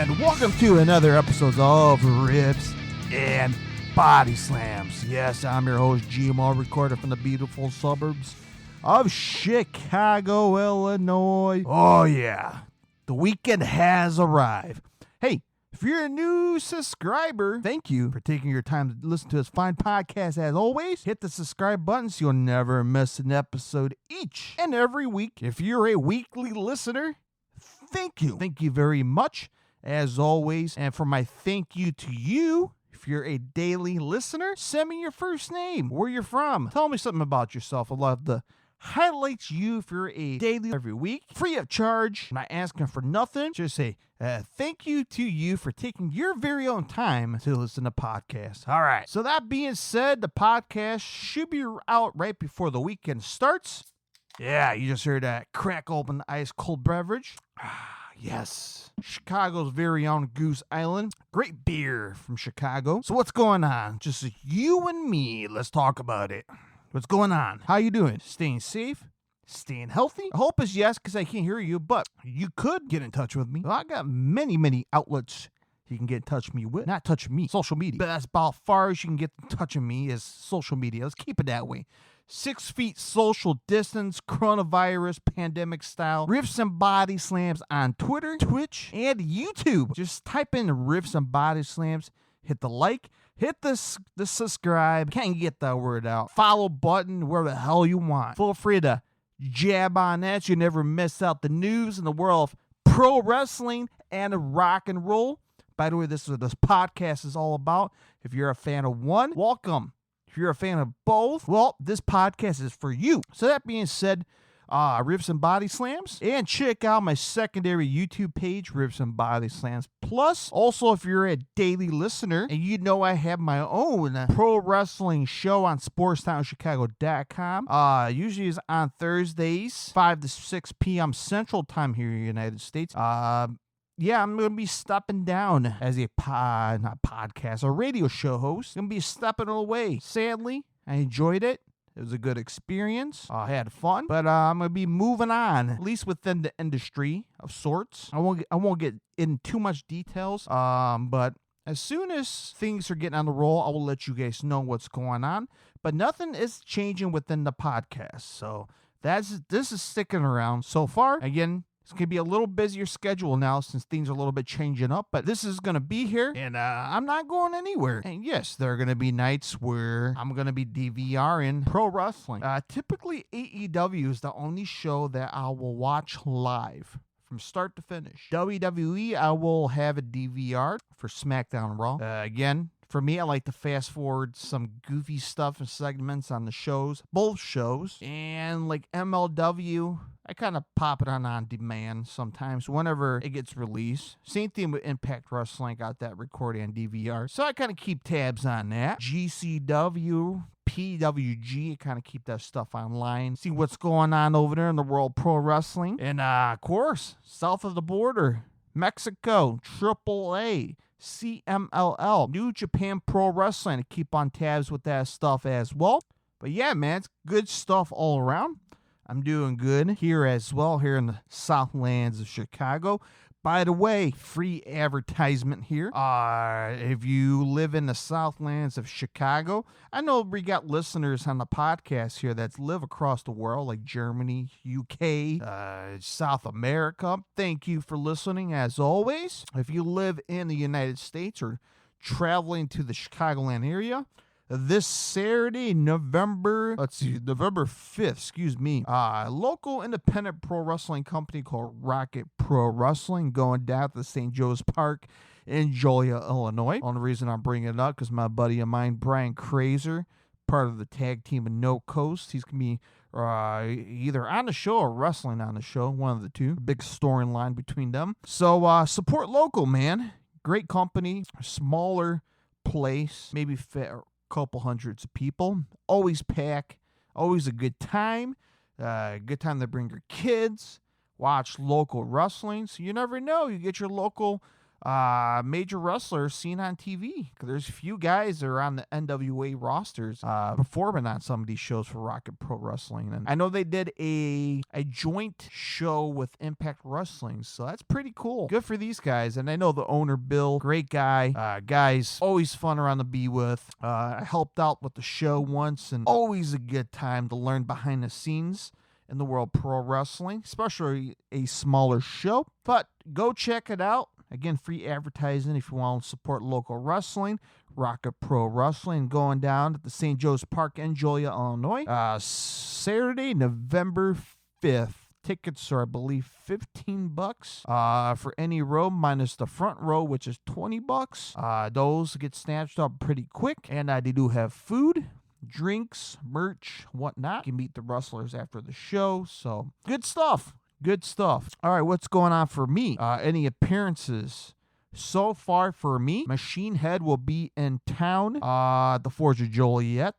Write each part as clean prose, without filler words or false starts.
and welcome to another episode of Rips and Body Slams. Yes, I'm your host, GMR, recorded from the beautiful suburbs of Chicago, Illinois. Oh yeah, the weekend has arrived. Hey, if you're a new subscriber, thank you for taking your time to listen to this fine podcast. As always, hit the subscribe button so you'll never miss an episode each and every week. If you're a weekly listener, thank you. Thank you very much, as always. And for my thank you to you, if you're a daily listener, send me your first name, where you're from. Tell me something about yourself. I'd love to highlight you if you're a daily every week, free of charge. I'm not asking for nothing. Just say thank you to you for taking your very own time to listen to podcasts. All right. So that being said, the podcast should be out right before the weekend starts. Yeah, you just heard that crack open the ice cold beverage. Yes. Chicago's very own Goose Island. Great beer from Chicago. So what's going on? Just you and me. Let's talk about it. What's going on? How you doing? Staying safe? Staying healthy? I hope it's yes, because I can't hear you, but you could get in touch with me. Well, I got many outlets you can get in touch with me with. Not touch me, social media. But that's about far as you can get in touch with me is social media. Let's keep it that way. 6 feet social distance, coronavirus, pandemic style. Riffs and Body Slams on Twitter, Twitch, and YouTube. Just type in Riffs and Body Slams. Hit the like. Hit the subscribe. Can't get that word out. Follow button where the hell you want. Feel free to jab on that. You never miss out the news in the world of pro wrestling and rock and roll. By the way, this is what this podcast is all about. If you're a fan of one, welcome. If you're a fan of both, well, this podcast is for you. So that being said, Riffs and Body Slams. And check out my secondary YouTube page, Riffs and Body Slams Plus. Also, if you're a daily listener, and you know I have my own pro wrestling show on SportsTownChicago.com. Usually is on Thursdays, 5 to 6 p.m. Central Time here in the United States. Yeah, I'm going to be stepping down as a radio show host. I'm going to be stepping away. Sadly, I enjoyed it. It was a good experience. I had fun, but I'm going to be moving on, at least within the industry of sorts. I won't get in too much details, but as soon as things are getting on the roll, I will let you guys know what's going on. But nothing is changing within the podcast, so this is sticking around so far. Again, it's going to be a little busier schedule now since things are a little bit changing up, but this is going to be here, and I'm not going anywhere. And yes, there are going to be nights where I'm going to be DVRing pro wrestling. Typically, AEW is the only show that I will watch live from start to finish. WWE, I will have a DVR for SmackDown and Raw. Again, for me, I like to fast forward some goofy stuff and segments on the shows, both shows. And like MLW, I kind of pop it on demand sometimes whenever it gets released. Same thing with Impact Wrestling. Got that recording on DVR. So I kind of keep tabs on that. GCW, PWG, I kind of keep that stuff online. See what's going on over there in the world of pro wrestling. And of course, south of the border, Mexico, AAA. CMLL, New Japan Pro Wrestling, to keep on tabs with that stuff as well. But yeah, man, it's good stuff all around. I'm doing good here as well, here in the Southlands of Chicago. By the way, free advertisement here. If you live in the Southlands of Chicago, I know we got listeners on the podcast here that live across the world, like Germany, UK, South America. Thank you for listening, as always. If you live in the United States or traveling to the Chicagoland area, this Saturday, November 5th, local independent pro wrestling company called Rocket Pro Wrestling going down to St. Joe's Park in Joliet, Illinois. Only reason I'm bringing it up because my buddy of mine, Brian Kraser, part of the tag team of No Coast, he's going to be either on the show or wrestling on the show, one of the two. Big storyline between them. So support local, man. Great company, smaller place, maybe couple hundreds of people, always pack, always a good time to bring your kids, watch local wrestling. So you never know, you get your local major wrestlers seen on TV. There's few guys that are on the NWA rosters performing on some of these shows for Rocket Pro Wrestling. And I know they did a joint show with Impact Wrestling, so that's pretty cool. Good for these guys. And I know the owner, Bill, great guy. Guy's always fun around to be with. I helped out with the show once, and always a good time to learn behind the scenes in the world of pro wrestling, especially a smaller show. But go check it out. Again, free advertising if you want to support local wrestling. Rocket Pro Wrestling going down at the St. Joe's Park in Joliet, Illinois. Saturday, November 5th. Tickets are, I believe, $15 for any row, minus the front row, which is $20. Those get snatched up pretty quick. And they do have food, drinks, merch, whatnot. You can meet the wrestlers after the show. So, good stuff. Good stuff. All right, what's going on for me? Any appearances? So far for me, Machine Head will be in town the 4th of Joliet.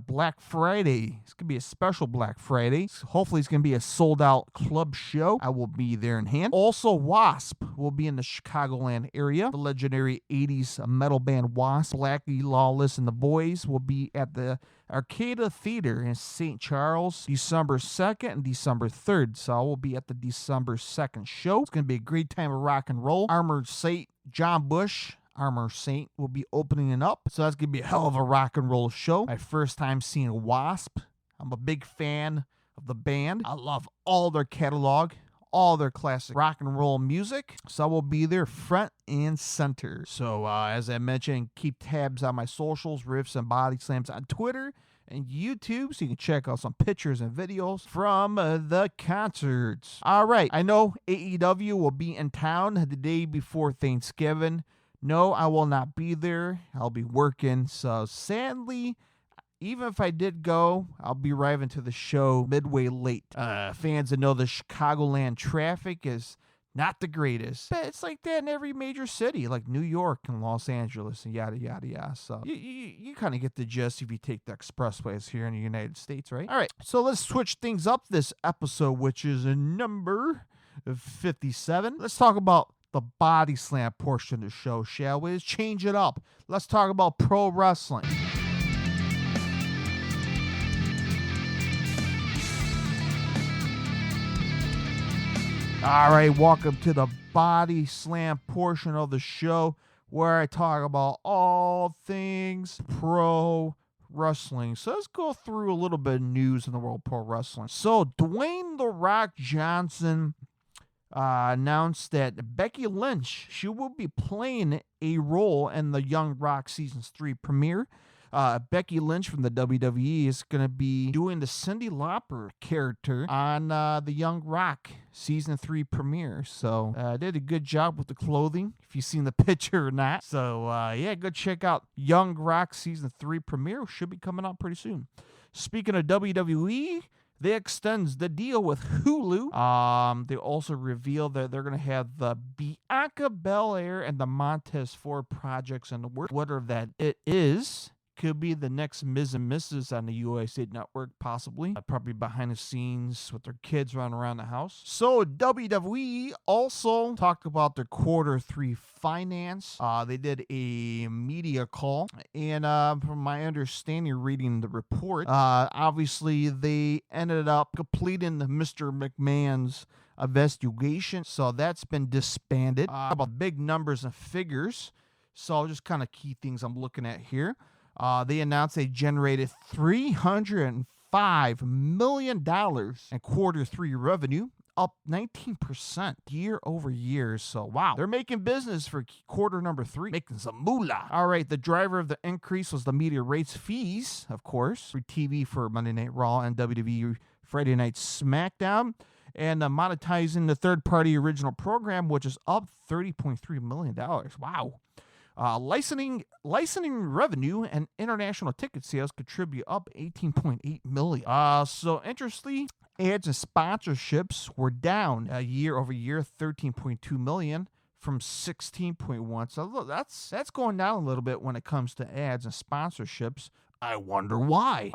Black Friday. It's going to be a special Black Friday. Hopefully it's going to be a sold-out club show. I will be there in hand. Also, Wasp will be in the Chicagoland area. The legendary 80s metal band Wasp, Blackie Lawless, and the Boys will be at the Arcada Theater in St. Charles, December 2nd and December 3rd. So I will be at the December 2nd show. It's going to be a great time of rock and roll. Armored Saint, John Bush, Armor Saint, will be opening it up. So that's going to be a hell of a rock and roll show. My first time seeing Wasp. I'm a big fan of the band. I love all their catalog, all their classic rock and roll music. So I will be there front and center. So as I mentioned, keep tabs on my socials, Riffs and Body Slams on Twitter and YouTube, so you can check out some pictures and videos from the concerts. All right, I know AEW will be in town the day before Thanksgiving. No, I will not be there. I'll be working. So sadly, even if I did go, I'll be arriving to the show midway late. Fans that know the Chicagoland traffic is not the greatest. But it's like that in every major city, like New York and Los Angeles and yada, yada, yada. So you kind of get the gist if you take the expressways here in the United States, right? All right, so let's switch things up this episode, which is number 57. Let's talk about the body slam portion of the show, shall we? Let's change it up. Let's talk about pro wrestling. All right, welcome to the body slam portion of the show where I talk about all things pro wrestling. So let's go through a little bit of news in the world of pro wrestling. So Dwayne "The Rock" Johnson announced that Becky Lynch, she will be playing a role in the Young Rock Season 3 premiere. Becky Lynch from the WWE is going to be doing the Cyndi Lauper character on the Young Rock Season 3 premiere. So did a good job with the clothing, if you've seen the picture or not. So yeah, go check out Young Rock Season 3 premiere. Should be coming out pretty soon. Speaking of WWE, they extends the deal with Hulu. They also reveal that they're going to have the Bianca Belair and the Montez Ford projects in the works. Whether that it is, could be the next Ms. and Mrs. on the USA Network, possibly. Probably behind the scenes with their kids running around the house. So WWE also talked about their Q3 finance. They did a media call, and from my understanding, reading the report, obviously they ended up completing Mr. McMahon's investigation, so that's been disbanded. About big numbers and figures, so just kind of key things I'm looking at here. They announced they generated $305 million in Q3 revenue, up 19% year over year. So, wow, they're making business for quarter number 3, making some moolah. All right, the driver of the increase was the media rates fees, of course, for TV for Monday Night Raw and WWE Friday Night SmackDown, and monetizing the third-party original program, which is up $30.3 million. Wow. Licensing revenue and international ticket sales contribute up $18.8 million. So interestingly, ads and sponsorships were down year over year, $13.2 million from $16.1. So that's going down a little bit when it comes to ads and sponsorships. I wonder why.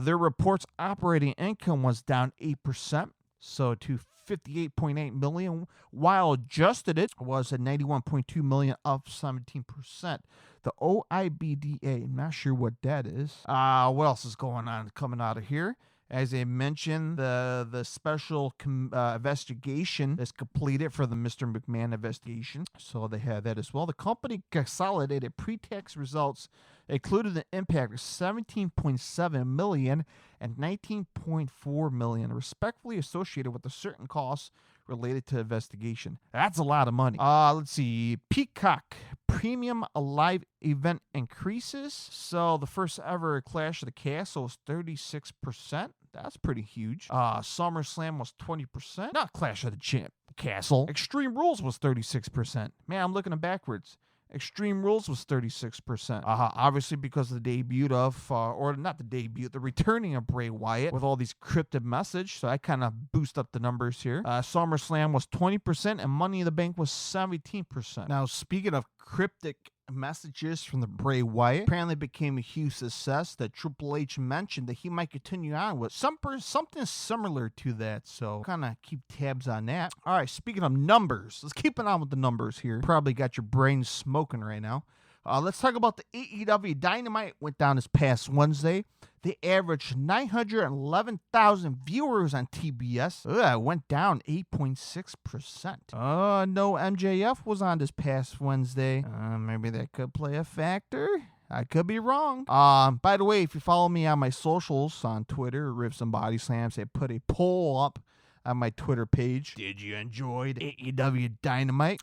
Their reports operating income was down 8%, so to $58.8 million, while adjusted it was at $91.2 million, up 17%. The OIBDA, I'm not sure what that is. What else is going on coming out of here? As I mentioned, the special investigation is completed for the Mr. McMahon investigation, so they had that as well. The company consolidated pre-tax results included the impact of $17.7 million and $19.4 million, respectively associated with the certain costs related to investigation. That's a lot of money. Let's see. Peacock premium live event increases. So the first ever Clash of the Castle was 36%. That's pretty huge. SummerSlam was 20%. Not Clash of the Castle. Extreme Rules was 36%. Man, I'm looking backwards. Extreme Rules was 36%. Obviously because of the debut of, or not the debut, the returning of Bray Wyatt with all these cryptic messages. So I kind of boost up the numbers here. SummerSlam was 20% and Money in the Bank was 17%. Now, speaking of cryptic messages from the Bray Wyatt, apparently became a huge success that Triple H mentioned that he might continue on with something similar to that, so kind of keep tabs on that. All right, speaking of numbers, let's keep it on with the numbers here. Probably got your brain smoking right now. Let's talk about the AEW Dynamite. Went down this past Wednesday. They averaged 911,000 viewers on TBS. Went down 8.6%. No MJF was on this past Wednesday. Maybe that could play a factor. I could be wrong. By the way, if you follow me on my socials on Twitter, Riffs and Body Slams, I put a poll up on my Twitter page. Did you enjoy the AEW Dynamite?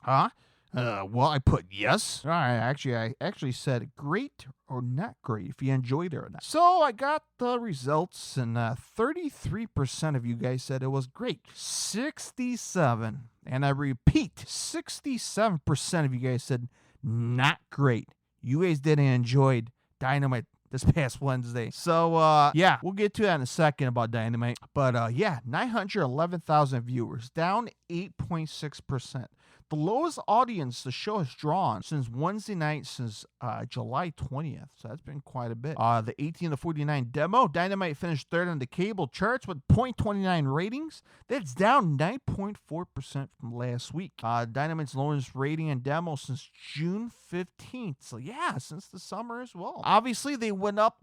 Well, I put yes. All right, I actually said great or not great, if you enjoyed it or not. So I got the results, and 33% of you guys said it was great. 67, and I repeat, 67% of you guys said not great. You guys didn't enjoy Dynamite this past Wednesday. So, yeah, we'll get to that in a second about Dynamite. But, yeah, 911,000 viewers, down 8.6%. The lowest audience the show has drawn since Wednesday night, since July 20th. So that's been quite a bit. The 18 to 49 demo, Dynamite finished third on the cable charts with .29 ratings. That's down 9.4% from last week. Dynamite's lowest rating and demo since June 15th. So yeah, since the summer as well. Obviously, they went up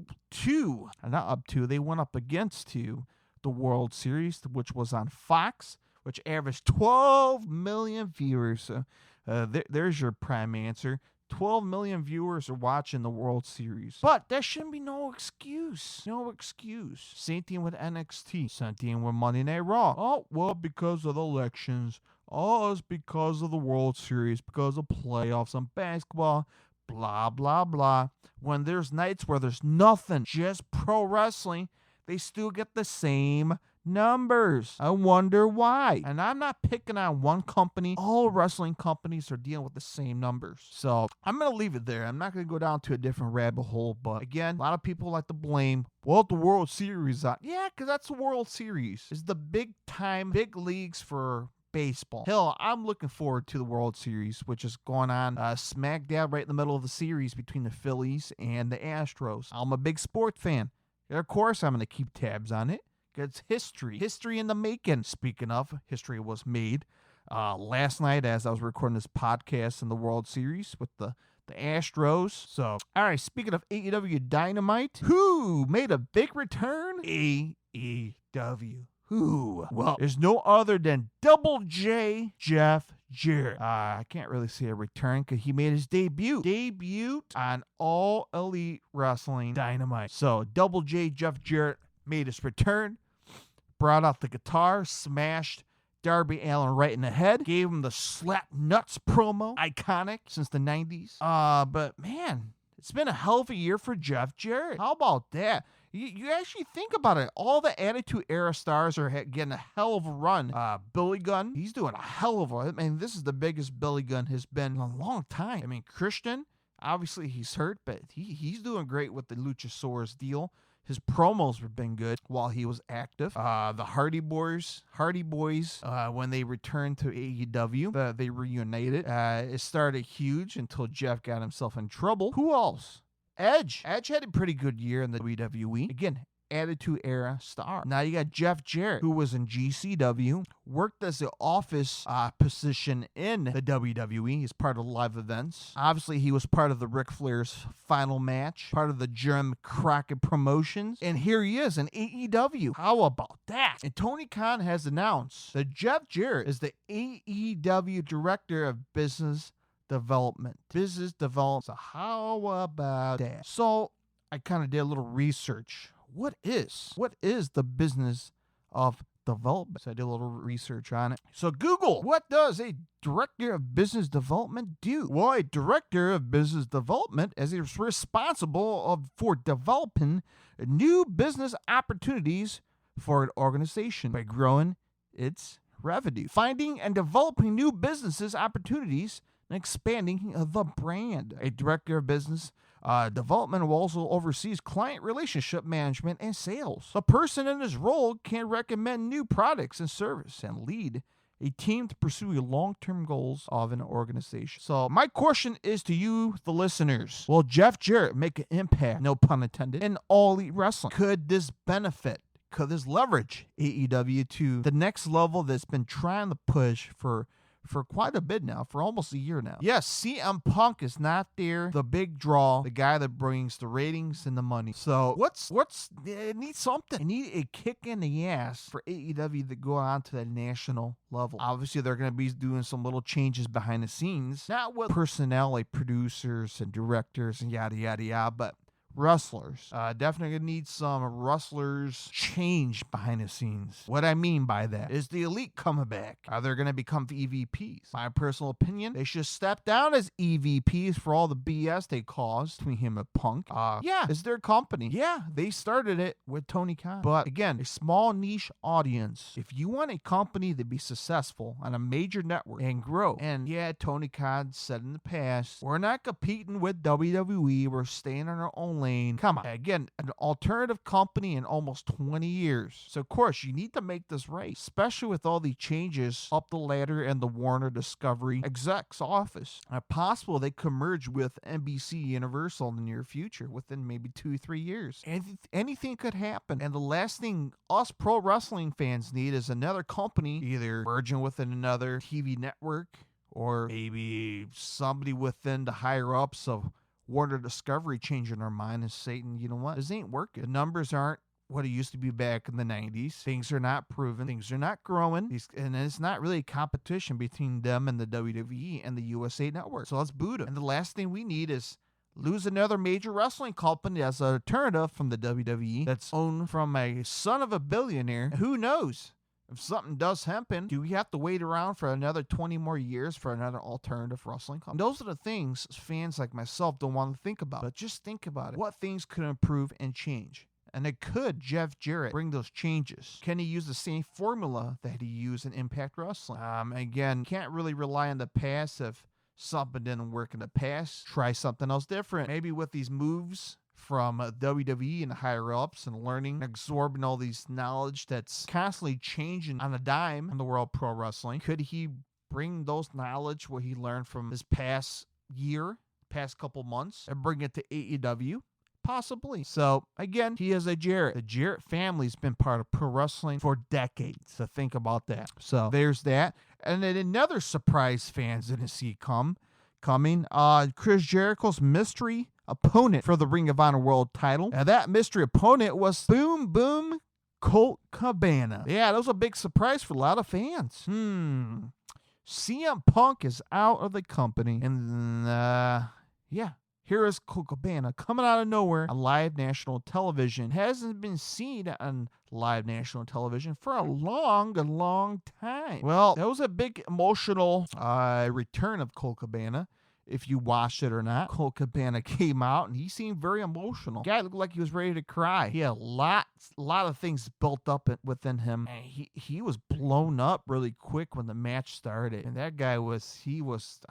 against the World Series, which was on Fox, which averaged 12 million viewers. So, there's your prime answer. 12 million viewers are watching the World Series. But there shouldn't be no excuse. No excuse. Same thing with NXT. Same thing with Monday Night Raw. Oh, well, because of the elections. Oh, it's because of the World Series. Because of playoffs and basketball. Blah, blah, blah. When there's nights where there's nothing, just pro wrestling, they still get the same numbers. I wonder why. And I'm not picking on one company. All wrestling companies are dealing with the same numbers. So I'm going to leave it there. I'm not going to go down to a different rabbit hole. But again, a lot of people like to blame, well, the World Series on. Yeah, because that's the World Series. It's the big time, big leagues for baseball. Hell, I'm looking forward to the World Series, which is going on smack dab right in the middle of the series between the Phillies and the Astros. I'm a big sport fan. And of course, I'm going to keep tabs on it. It's history in the making. Speaking of, history was made last night as I was recording this podcast in the World Series with the Astros. So, all right, speaking of AEW Dynamite, who made a big return? AEW. Who? Well, there's no other than Double J Jeff Jarrett. I can't really say a return because he made his debut on All Elite Wrestling Dynamite. So, Double J Jeff Jarrett made his return, brought out the guitar, smashed Darby Allin right in the head, gave him the slap nuts promo, iconic since the 90s. But man, it's been a hell of a year for Jeff Jarrett. How about that? You actually think about it. All the Attitude Era stars are getting a hell of a run. Billy Gunn, he's doing a hell of a... I mean, this is the biggest Billy Gunn has been in a long time. I mean, Christian, obviously he's hurt, but he's doing great with the Luchasaurus deal. His promos have been good while he was active. The Hardy Boys, when they returned to AEW, they reunited. It started huge until Jeff got himself in trouble. Who else? Edge had a pretty good year in the WWE. Again, Attitude Era star. Now you got Jeff Jarrett, who was in GCW, worked as the office position in the WWE. He's part of live events. Obviously, he was part of the Ric Flair's final match, part of the Jim Crockett Promotions, and here he is in AEW. How about that? And Tony Khan has announced that Jeff Jarrett is the AEW Director of Business Development. So how about that? So I kind of did a little research. What is the business of development? So I did a little research on it. So Google, what does a director of business development do? Well, a director of business development is responsible for developing new business opportunities for an organization by growing its revenue, finding and developing new businesses opportunities, and expanding the brand. A director of business development also oversees client relationship management and sales. The person in this role can recommend new products and service and lead a team to pursue long-term goals of an organization. So my question is to you, the listeners. Will Jeff Jarrett make an impact, no pun intended, in All Elite Wrestling? Could this benefit? Could this leverage AEW to the next level that's been trying to push for quite a bit now, for almost a year now? Yes, CM Punk is not there, the big draw, the guy that brings the ratings and the money. So it needs something. It needs a kick in the ass for AEW to go on to the national level. Obviously, they're going to be doing some little changes behind the scenes, not with personnel like producers and directors and yada, yada, yada, but wrestlers. Definitely need some wrestlers change behind the scenes. What I mean by that is the Elite coming back. Are they going to become EVPs? My personal opinion, they should step down as EVPs for all the BS they caused between him and Punk. Yeah, it's their company. Yeah, they started it with Tony Khan. But again, a small niche audience. If you want a company to be successful on a major network and grow, and yeah, Tony Khan said in the past, we're not competing with WWE, we're staying on our own lane. Come on. Again, an alternative company in almost 20 years. So, of course, you need to make this right, especially with all the changes up the ladder in the Warner Discovery exec's office. Possible they could merge with NBC Universal in the near future within maybe 2-3 years. Anything could happen. And the last thing us pro wrestling fans need is another company either merging with another TV network or maybe somebody within the higher ups of Warner Discovery changing their mind and saying, you know what, this ain't working. The numbers aren't what it used to be back in the 90s. Things are not proven. Things are not growing. And it's not really a competition between them and the WWE and the USA Network. So let's boot them. And the last thing we need is lose another major wrestling company as an alternative from the WWE that's owned from a son of a billionaire. Who knows? If something does happen, do we have to wait around for another 20 more years for another alternative wrestling company? Those are the things fans like myself don't want to think about. But just think about it. What things could improve and change? And it could Jeff Jarrett bring those changes? Can he use the same formula that he used in Impact Wrestling? Again, can't really rely on the past. If something didn't work in the past, try something else different. Maybe with these moves from WWE and higher ups and learning, absorbing all these knowledge that's constantly changing on a dime in the world of pro wrestling. Could he bring those knowledge, what he learned from this past year, past couple months, and bring it to AEW? Possibly. So, again, he is a Jarrett. The Jarrett family's been part of pro wrestling for decades. So think about that. So there's that. And then another surprise fans didn't see coming. Chris Jericho's mystery opponent for the Ring of Honor World title. And that mystery opponent was Boom Boom Colt Cabana. Yeah, that was a big surprise for a lot of fans. CM Punk is out of the company. And, here is Colt Cabana coming out of nowhere on live national television. Hasn't been seen on live national television for a long time. Well, that was a big emotional return of Colt Cabana. If you watched it or not, Colt Cabana came out and he seemed very emotional. The guy looked like he was ready to cry. He had a lot of things built up within him. And he was blown up really quick when the match started. And that guy was I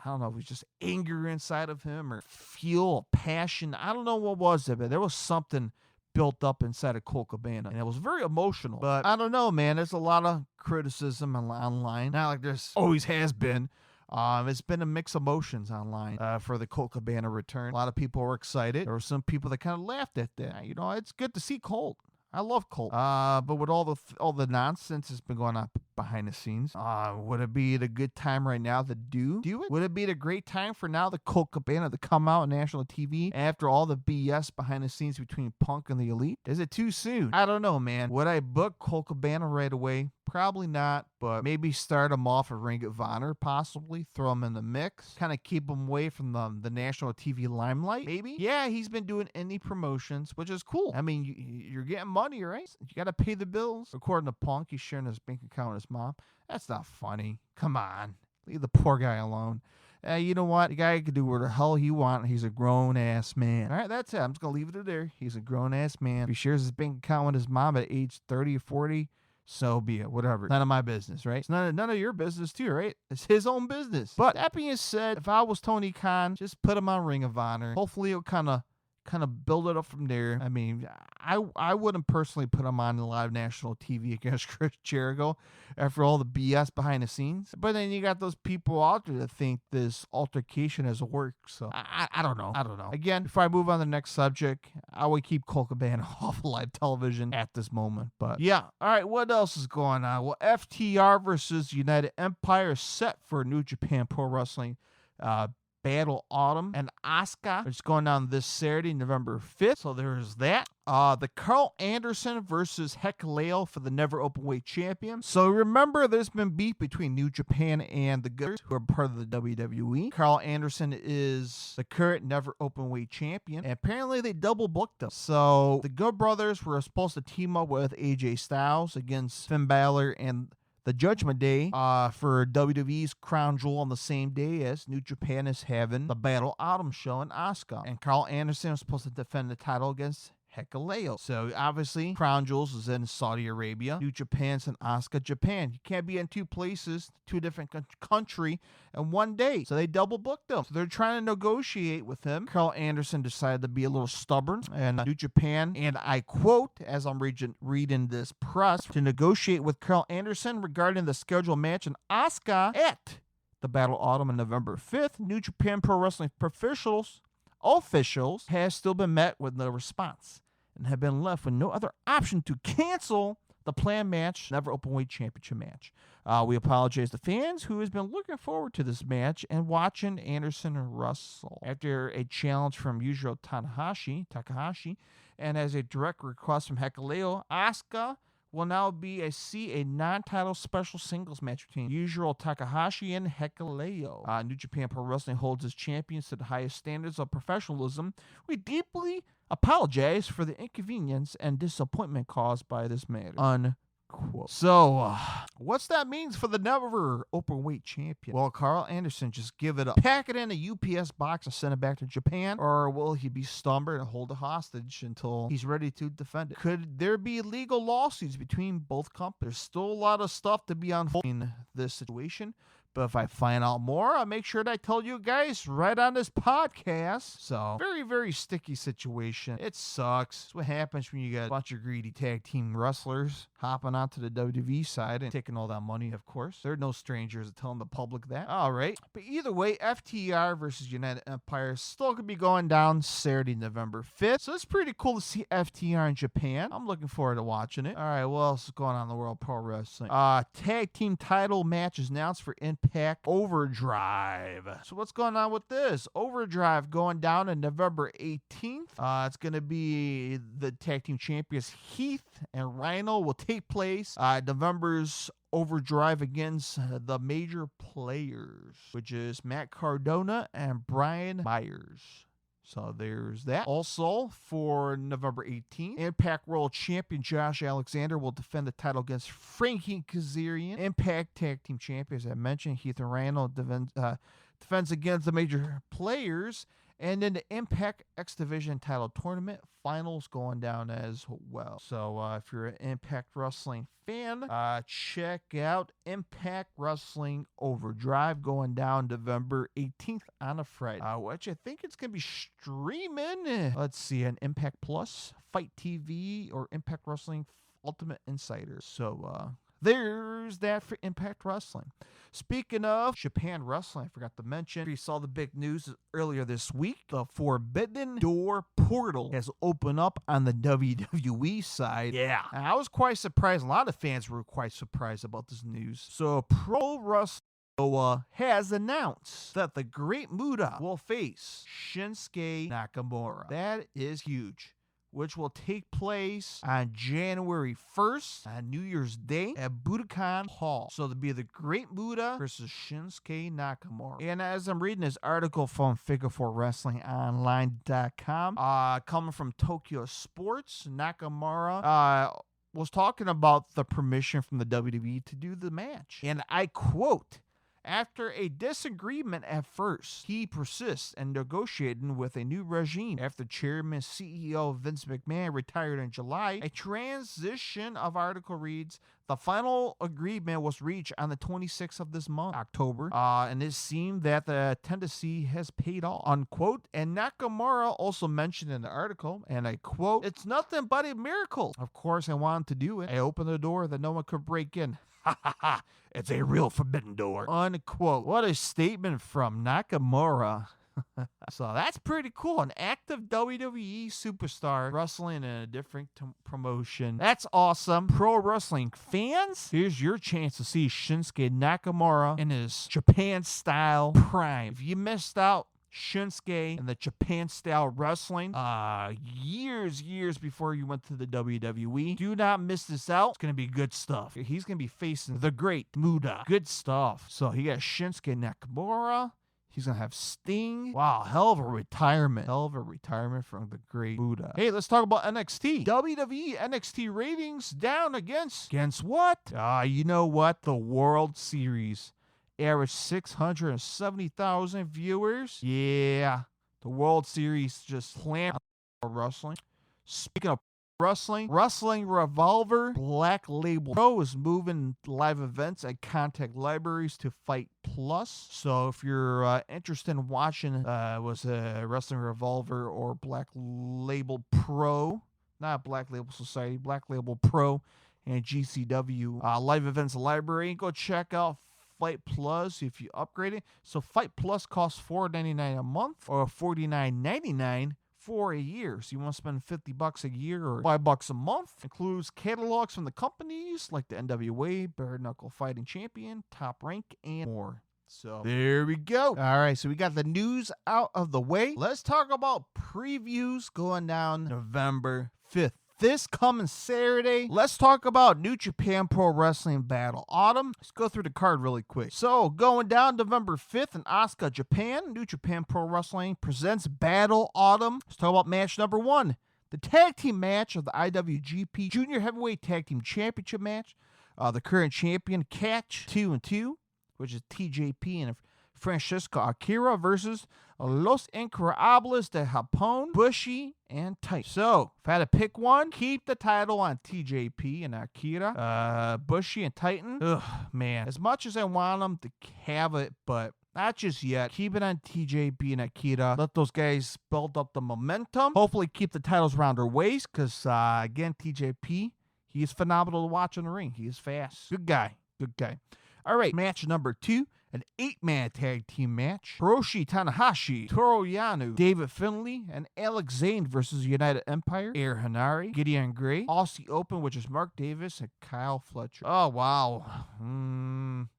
don't know, it was just anger inside of him or fuel, passion. I don't know what was it, but there was something built up inside of Colt Cabana. And it was very emotional. But I don't know, man. There's a lot of criticism online. Not like there's always has been. It's been a mix of emotions online for the Colt Cabana return. A lot of people were excited. There were some people that kind of laughed at that. You know, it's good to see Colt. I love Colt. But with all the nonsense that's been going on behind the scenes, would it be the good time right now to do it? Would it be the great time for now the Colt Cabana to come out on national TV after all the BS behind the scenes between Punk and the Elite? Is it too soon? I don't know, man. Would I book Colt Cabana right away? Probably not, but maybe start him off at Ring of Honor, possibly. Throw him in the mix. Kind of keep him away from the national TV limelight, maybe. Yeah, he's been doing indie promotions, which is cool. I mean, you're getting money, right? You got to pay the bills. According to Punk, he's sharing his bank account with his mom. That's not funny. Come on. Leave the poor guy alone. You know what? The guy can do whatever the hell he wants. He's a grown-ass man. All right, that's it. I'm just going to leave it there. He's a grown-ass man. If he shares his bank account with his mom at age 30 or 40, so be it. Whatever. None of my business, right? It's none of your business too, right? It's his own business. But that being said, if I was Tony Khan, just put him on Ring of Honor. Hopefully it'll kind of build it up from there. I mean, I wouldn't personally put him on live national TV against Chris Jericho after all the BS behind the scenes. But then you got those people out there that think this altercation has worked. So I don't know. Again, before I move on to the next subject, I would keep Colt Cabana off live television at this moment. But yeah, all right, what else is going on? Well, FTR versus United Empire is set for New Japan Pro Wrestling Battle Autumn and Asuka. It's going on this Saturday, November 5th. So there's that. The Carl Anderson versus Hikuleo for the Never Openweight Champion. So remember, there's been beef between New Japan and the Gunners, who are part of the WWE. Carl Anderson is the current Never Openweight Champion, and apparently they double booked him. So the Good Brothers were supposed to team up with AJ Styles against Finn Balor and the Judgment Day for WWE's Crown Jewel on the same day as New Japan is having the Battle Autumn show in Asuka. And Carl Anderson was supposed to defend the title against Hikuleo. So obviously, Crown Jewels is in Saudi Arabia. New Japan's in Asuka, Japan. You can't be in two places, two different country in one day. So they double booked him. So they're trying to negotiate with him. Carl Anderson decided to be a little stubborn. And New Japan, and I quote, as I'm reading this press, to negotiate with Carl Anderson regarding the scheduled match in Asuka at the Battle Autumn on November 5th. New Japan Pro Wrestling officials has still been met with no response and have been left with no other option to cancel the planned match, Never Openweight Championship match. We apologize to fans who has been looking forward to this match and watching Anderson wrestle. After a challenge from Yujiro Takahashi, and as a direct request from Hikuleo, Asuka will now be a non-title special singles match between Yujiro Takahashi and Hikuleo. New Japan Pro Wrestling holds its champions to the highest standards of professionalism. We deeply apologize for the inconvenience and disappointment caused by this matter. Unquote. So, what's that means for the Never Openweight Champion? Will Carl Anderson just give it up, pack it in a UPS box and send it back to Japan? Or will he be stubborn and hold it hostage until he's ready to defend it? Could there be legal lawsuits between both companies? There's still a lot of stuff to be on in this situation. But if I find out more, I'll make sure that I tell you guys right on this podcast. So, very, very sticky situation. It sucks. It's what happens when you got a bunch of greedy tag team wrestlers hopping onto the WWE side and taking all that money, of course. They're no strangers to telling the public that. All right. But either way, FTR versus United Empire is still going to be going down Saturday, November 5th. So, it's pretty cool to see FTR in Japan. I'm looking forward to watching it. All right. What else is going on in the world of pro wrestling? Tag team title match is announced for Impact Overdrive. So what's going on with this? Overdrive going down on November 18th. It's going to be the tag team champions Heath and Rhino will take place. November's Overdrive against the major players, which is Matt Cardona and Brian Myers. So there's that. Also, for November 18th, Impact World Champion Josh Alexander will defend the title against Frankie Kazarian. Impact Tag Team Champion, as I mentioned, Heath and Randall defends against the major players. And then the Impact X Division title tournament finals going down as well. So if you're an Impact Wrestling fan, check out Impact Wrestling Overdrive going down November 18th on a Friday, which I think it's going to be streaming. Let's see, on Impact Plus, Fight TV, or Impact Wrestling Ultimate Insider. So there's that for Impact Wrestling. Speaking of Japan Wrestling, I forgot to mention, we saw the big news earlier this week. The Forbidden Door portal has opened up on the WWE side. Yeah, and I was quite surprised. A lot of fans were quite surprised about this news. So Pro Wrestling has announced that the Great Muta will face Shinsuke Nakamura. That is huge, which will take place on January 1st on New Year's Day at Budokan Hall. So it'll be the Great Muta versus Shinsuke Nakamura. And as I'm reading this article from Figure4WrestlingOnline.com, coming from Tokyo Sports, Nakamura was talking about the permission from the WWE to do the match. And I quote, "After a disagreement at first, he persists in negotiating with a new regime. After Chairman CEO Vince McMahon retired in July, a transition of article reads, the final agreement was reached on the 26th of this month, October, and it seemed that the tendency has paid off," unquote. And Nakamura also mentioned in the article, and I quote, "It's nothing but a miracle. Of course, I wanted to do it. I opened the door that no one could break in. Ha ha ha. It's a real forbidden door," unquote. What a statement from Nakamura. So that's pretty cool. An active WWE superstar wrestling in a different promotion. That's awesome. Pro wrestling fans, here's your chance to see Shinsuke Nakamura in his Japan-style prime. If you missed out Shinsuke and the Japan-style wrestling years before you went to the WWE, do not miss this out. It's going to be good stuff. He's going to be facing the Great Muta. Good stuff. So he got Shinsuke Nakamura. He's going to have Sting. Wow, hell of a retirement. Hell of a retirement from the Great Muta. Hey, let's talk about NXT. WWE NXT ratings down against what? You know what? The World Series. Average 670,000 viewers. Yeah, the World Series just slammed wrestling. Speaking of Wrestling Revolver Black Label Pro is moving live events and contact libraries to Fight Plus. So if you're interested in watching Wrestling Revolver or Black Label Pro, not Black Label Society, Black Label Pro and GCW live events library, go check out Fight Plus if you upgrade it. So Fight Plus costs $4.99 a month or $49.99 for a year. So you want to spend $50 a year or $5 a month. Includes catalogs from the companies like the NWA, Bare Knuckle Fighting Champion, Top Rank, and more. So there we go. All right, so we got the news out of the way. Let's talk about previews going down November 5th. This coming Saturday, let's talk about New Japan Pro Wrestling Battle Autumn. Let's go through the card really quick. So, going down November 5th in Osaka, Japan, New Japan Pro Wrestling presents Battle Autumn. Let's talk about match number 1. The tag team match of the IWGP Junior Heavyweight Tag Team Championship match. The current champion, Catch 2-2, which is TJP and Francisco Akira versus Los Increíbles de Japón, Bushi, and Titan. So, if I had to pick one, keep the title on TJP and Akira. Bushi and Titan. Ugh, man. As much as I want them to have it, but not just yet. Keep it on TJP and Akira. Let those guys build up the momentum. Hopefully keep the titles around their waist because, again, TJP, he is phenomenal to watch in the ring. He is fast. Good guy. Good guy. All right, match number 2. An 8-man tag team match. Hiroshi Tanahashi, Toru Yano, David Finlay, and Alex Zane versus United Empire. Air Hanari, Gideon Gray, Aussie Open, which is Mark Davis and Kyle Fletcher. Oh, wow.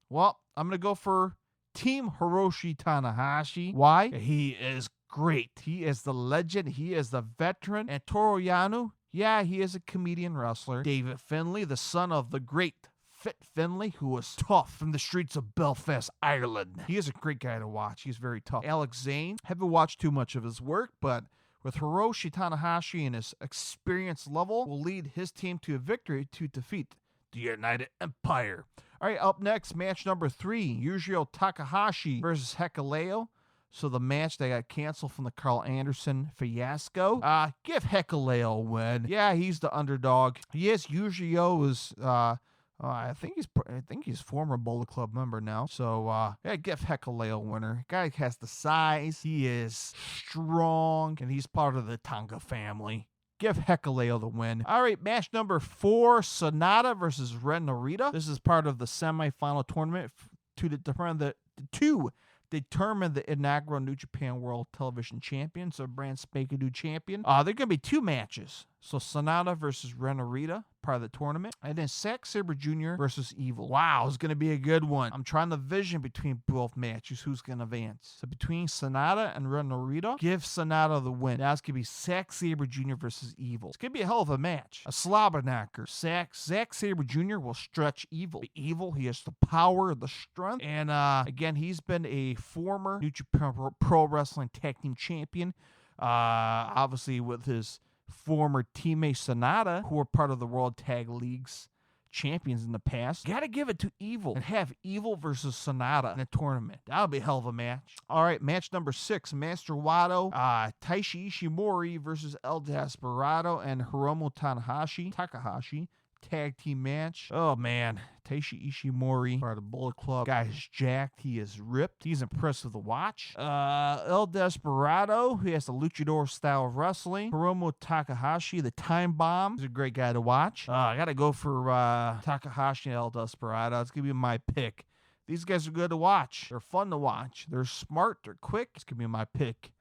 Well, I'm going to go for Team Hiroshi Tanahashi. Why? He is great. He is the legend. He is the veteran. And Toru Yano, yeah, he is a comedian wrestler. David Finlay, the son of the great Fit Finlay, who was tough from the streets of Belfast, Ireland. He is a great guy to watch. He's very tough. Alex Zane, haven't watched too much of his work, but with Hiroshi Tanahashi and his experience level, will lead his team to a victory to defeat the United Empire. All right, up next, match number 3, Yujiro Takahashi versus Hikuleo. So the match that got canceled from the Carl Anderson fiasco. Give Hikuleo a win. Yeah, he's the underdog. Yes, Yujiro is I think he's former Bullet Club member now. So, yeah, give Hikuleo a winner. Guy has the size. He is strong, and he's part of the Tonga family. Give Hikuleo the win. All right, match number 4, Sonata versus Ren Narita. This is part of the semifinal tournament to determine the inaugural New Japan World Television Champion, so brand spanking new champion. There are going to be 2 matches. So Sonata versus Ren Narita, part of the tournament. And then Zack Sabre Jr. versus Evil. Wow, it's going to be a good one. I'm trying to vision between both matches who's going to advance. So between Sonata and Ren Narita, give Sonata the win. Now it's going to be Zack Sabre Jr. versus Evil. It's going to be a hell of a match. A slobber knocker. Zack Sabre Jr. will stretch Evil. Evil, he has the power, the strength. And again, he's been a former New Japan Pro Wrestling Tag Team Champion. Obviously with his former teammate Sonata, who were part of the World Tag League's champions in the past. Gotta give it to Evil and have Evil versus Sonata in a tournament. That'll be a hell of a match. All right, match number 6, Master Wato, Taiji Ishimori versus El Desperado and Hiromu Takahashi. Tag team match. Oh man, Taiji Ishimori, part of the Bullet Club. Guy is jacked. He is ripped. He's impressive to watch. El Desperado, who has the luchador style of wrestling. Hiromu Takahashi, the time bomb. He's a great guy to watch. I gotta go for Takahashi and El Desperado. It's gonna be my pick. These guys are good to watch. They're fun to watch. They're smart. They're quick. It's gonna be my pick.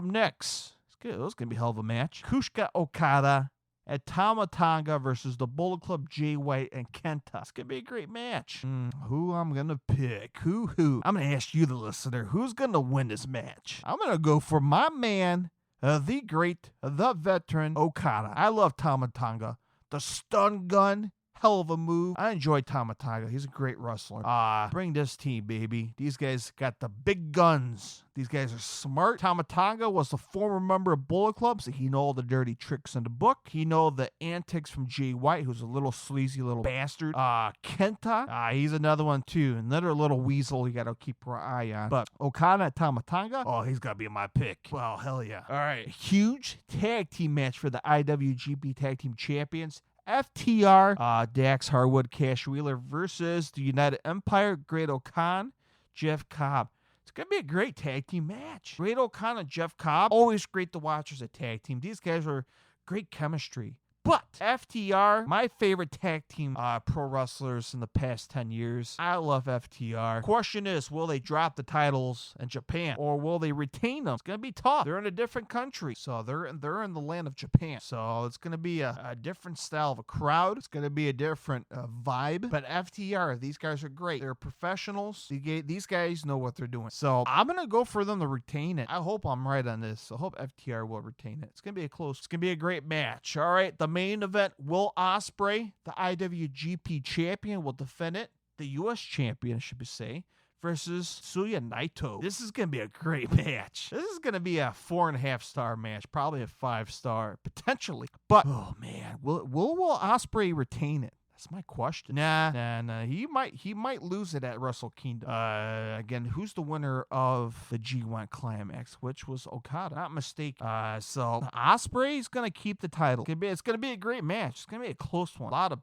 Next, it's good. It's gonna be a hell of a match. Kushika Okada at Tama Tonga versus the Bullet Club, Jay White and Kenta. It's going to be a great match. Who I'm going to pick? Who? I'm going to ask you, the listener, who's going to win this match? I'm going to go for my man, the great, the veteran, Okada. I love Tama Tonga. The stun gun. Hell of a move. I enjoy Tama Tonga. He's a great wrestler. Bring this team, baby. These guys got the big guns. These guys are smart. Tama Tonga was a former member of Bullet Club, so he know all the dirty tricks in the book. He know the antics from Jay White, who's a little sleazy little bastard. Kenta, he's another one too. Another little weasel you gotta keep your eye on. But Okada and Tama Tonga, he's gotta be my pick. Well, hell yeah. All right, huge tag team match for the IWGP Tag Team Champions. FTR, Dax Harwood, Cash Wheeler versus the United Empire, Great O'Khan, Jeff Cobb. It's going to be a great tag team match. Great O'Khan and Jeff Cobb, always great to watch as a tag team. These guys are great chemistry. But FTR, my favorite tag team pro wrestlers in the past 10 years. I love FTR. Question is, will they drop the titles in Japan or will they retain them? It's going to be tough. They're in a different country. So they're in the land of Japan. So it's going to be a different style of a crowd. It's going to be a different vibe. But FTR, these guys are great. They're professionals. These guys know what they're doing. So I'm going to go for them to retain it. I hope I'm right on this. I hope FTR will retain it. It's going to be it's going to be a great match. All right. The main event, Will Ospreay, the IWGP champion, will defend it. The U.S. champion, I should say, versus Tetsuya Naito. This is going to be a great match. This is going to be a 4.5-star match, probably a 5-star, potentially. But, oh man, will Ospreay retain it? That's my question. Nah. He might lose it at Wrestle Kingdom. Again, who's the winner of the G1 Climax, which was Okada? Not mistaken. So Ospreay's gonna keep the title. It's gonna be a great match. It's gonna be a close one. A lot of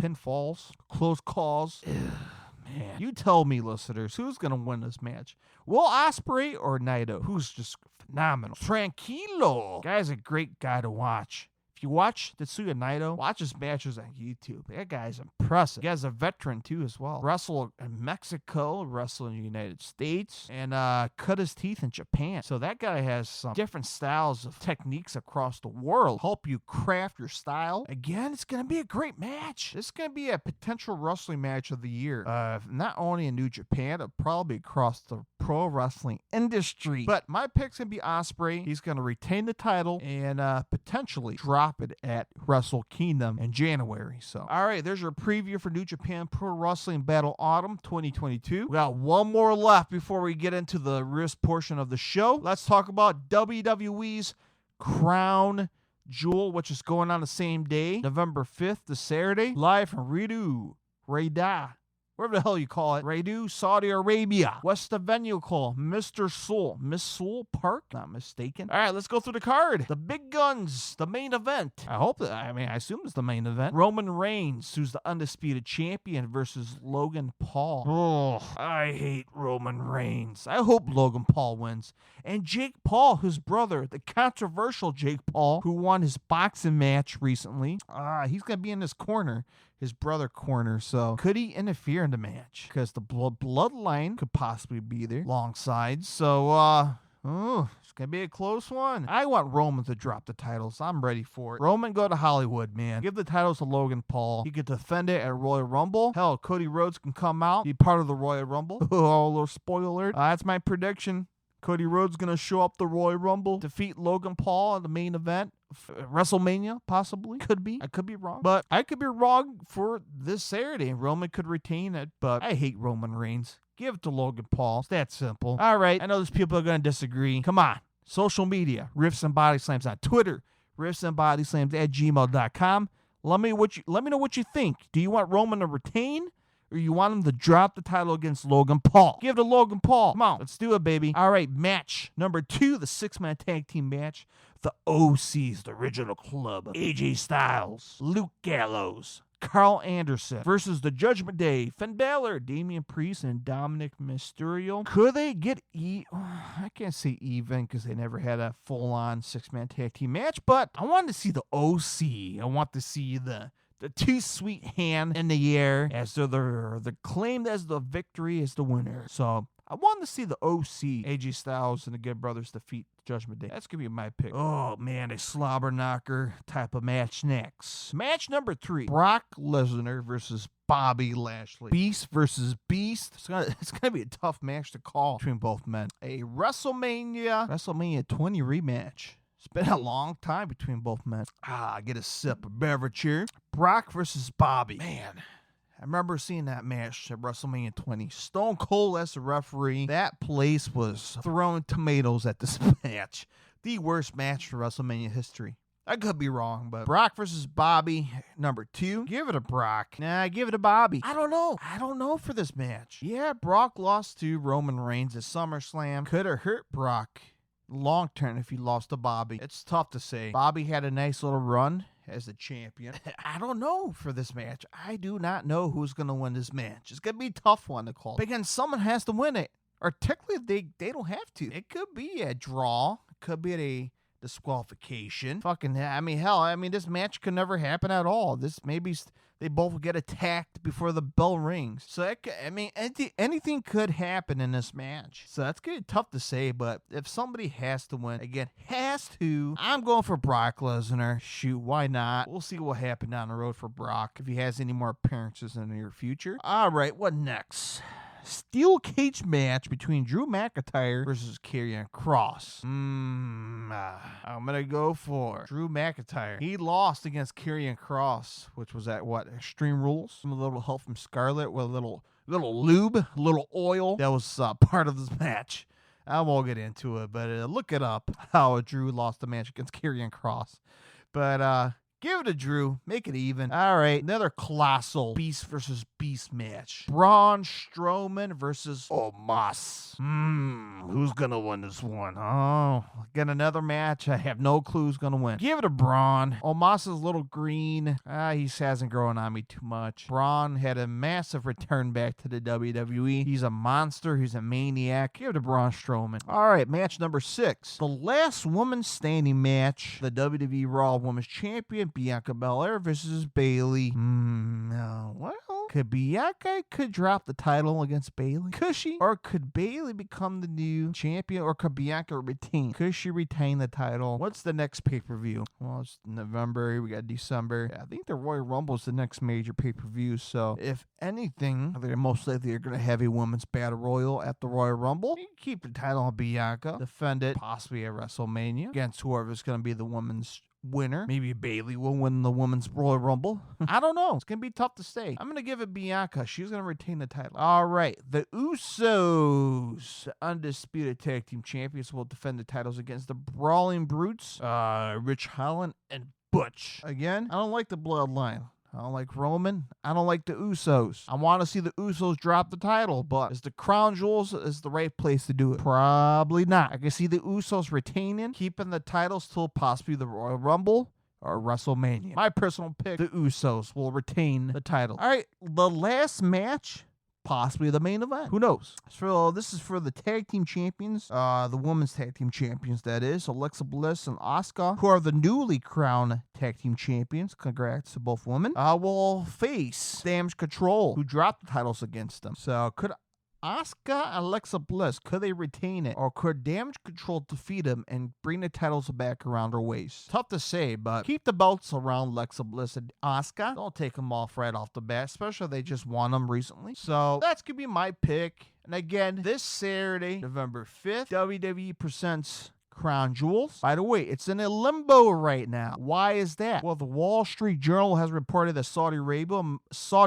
pinfalls, close calls. Man, you tell me, listeners, who's gonna win this match? Will Ospreay or Naito? Who's just phenomenal? Tranquilo. Guy's a great guy to watch. If you watch Tetsuya Naito, watch his matches on YouTube. That guy's impressive. He guy's a veteran, too, as well. Wrestled in Mexico, wrestled in the United States, and cut his teeth in Japan. So that guy has some different styles of techniques across the world. Help you craft your style. Again, it's going to be a great match. This is going to be a potential wrestling match of the year. Not only in New Japan, but probably across the pro wrestling industry. But my pick's going to be Ospreay. He's going to retain the title and potentially drop it at Wrestle Kingdom in January. So, all right, there's your preview for New Japan Pro Wrestling Battle Autumn 2022. We got one more left before we get into the risk portion of the show. Let's talk about WWE's Crown Jewel, which is going on the same day, November 5th, the Saturday, live from Riyadh, wherever the hell you call it. Radu, Saudi Arabia. What's the venue called? Mr. Soul. Miss Soul Park? Not mistaken. All right, let's go through the card. The big guns, the main event. I assume it's the main event. Roman Reigns, who's the undisputed champion, versus Logan Paul. Oh, I hate Roman Reigns. I hope Logan Paul wins. And Jake Paul, his brother, the controversial Jake Paul, who won his boxing match recently. He's going to be in his corner. His brother corner, so could he interfere in the match? Because the bloodline could possibly be there alongside, so it's gonna be a close one. I want Roman to drop the titles. I'm ready for it. Roman, go to Hollywood, man. Give the titles to Logan Paul. He could defend it at Royal Rumble. Hell, Cody Rhodes can come out, be part of the Royal Rumble. Oh, a little spoiler. That's my prediction. Cody Rhodes gonna show up the Royal Rumble, defeat Logan Paul in the main event. WrestleMania, possibly. Could be. I could be wrong. But I could be wrong for this Saturday. Roman could retain it, but I hate Roman Reigns. Give it to Logan Paul. It's that simple. All right. I know there's people are going to disagree. Come on. Social media. Riffs and Body Slams on Twitter. riffsandbodyslams@gmail.com. Let me know what you think. Do you want Roman to retain? Or you want him to drop the title against Logan Paul? Give it to Logan Paul. Come on, let's do it, baby. All right, match number 2, the 6-man tag team match. The OCs, the original club. AJ Styles, Luke Gallows, Carl Anderson versus the Judgment Day, Finn Balor, Damian Priest, and Dominic Mysterio. Could they get I can't say even because they never had a full-on 6-man tag team match, but I wanted to see the OC. I want to see the two sweet hand in the air as they're claimed as the victory as the winner. So I wanted to see the OC, AJ Styles and the Good Brothers defeat Judgment Day. That's going to be my pick. Oh, man, a slobber knocker type of match next. Match number 3, Brock Lesnar versus Bobby Lashley. Beast versus Beast. It's gonna be a tough match to call between both men. A WrestleMania 20 rematch. It's been a long time between both men. Get a sip of beverage here. Brock versus Bobby. Man, I remember seeing that match at WrestleMania 20. Stone Cold as the referee. That place was throwing tomatoes at this match. The worst match for WrestleMania history. I could be wrong, but Brock versus Bobby, number 2. Give it to Brock. Nah, give it to Bobby. I don't know for this match. Yeah, Brock lost to Roman Reigns at SummerSlam. Could have hurt Brock long term if he lost to Bobby. It's tough to say. Bobby had a nice little run as the champion. I don't know for this match. I do not know who's going to win this match. It's going to be a tough one to call. But again, someone has to win it. Or technically, they don't have to. It could be a draw. It could be a disqualification. This match could never happen at all. Maybe they both get attacked before the bell rings. So, anything could happen in this match. So, that's going to be tough to say, but if somebody has to win, again, I'm going for Brock Lesnar. Shoot, why not? We'll see what happens down the road for Brock if he has any more appearances in the near future. All right, what next? Steel cage match between Drew McIntyre versus Karrion Kross. I'm going to go for Drew McIntyre. He lost against Karrion Kross, which was at Extreme Rules. Some little help from Scarlett with a little lube, a little oil. That was part of this match. I won't get into it, but look it up how Drew lost the match against Karrion Kross. But give it to Drew. Make it even. All right. Another colossal Beast versus Beast match. Braun Strowman versus Omos. Who's going to win this one? Oh, again, another match. I have no clue who's going to win. Give it to Braun. Omos is a little green. He hasn't grown on me too much. Braun had a massive return back to the WWE. He's a monster. He's a maniac. Give it to Braun Strowman. All right. Match number 6. The last woman standing match. The WWE Raw Women's Champion, Bianca Belair versus Bayley. Could Bianca drop the title against Bayley? Could she? Or could Bayley become the new champion? Or could Bianca retain? Could she retain the title? What's the next pay-per-view? Well, it's November. We got December. I think the Royal Rumble is the next major pay-per-view. So, if anything, I think most likely they're going to have a women's battle royal at the Royal Rumble. You can keep the title on Bianca. Defend it, possibly at WrestleMania, against whoever's going to be the women's winner. Maybe Bayley will win the women's Royal Rumble. I don't know. It's going to be tough to say. I'm going to give it Bianca. She's going to retain the title. All right. The Usos, the undisputed tag team champions, will defend the titles against the Brawling Brutes, Rich Holland and Butch. Again, I don't like the bloodline. I don't like Roman. I don't like the Usos. I want to see the Usos drop the title, but is the Crown Jewels is the right place to do it? Probably not. I can see the Usos retaining, keeping the titles till possibly the Royal Rumble or WrestleMania. My personal pick, the Usos will retain the title. All right, the last match, possibly the main event. Who knows? So this is for the tag team champions, the women's tag team champions, that is, Alexa Bliss and Asuka, who are the newly crowned tag team champions. Congrats to both women. Will face Damage Control, who dropped the titles against them. So could Asuka and Alexa Bliss, could they retain it? Or could Damage Control defeat them and bring the titles back around their waist? Tough to say, but keep the belts around Alexa Bliss and Asuka. Don't take them off right off the bat, especially if they just won them recently. So that's going to be my pick. And again, this Saturday, November 5th, WWE presents Crown Jewels. By the way, it's in a limbo right now. Why is that? Well, the Wall Street Journal has reported that Saudi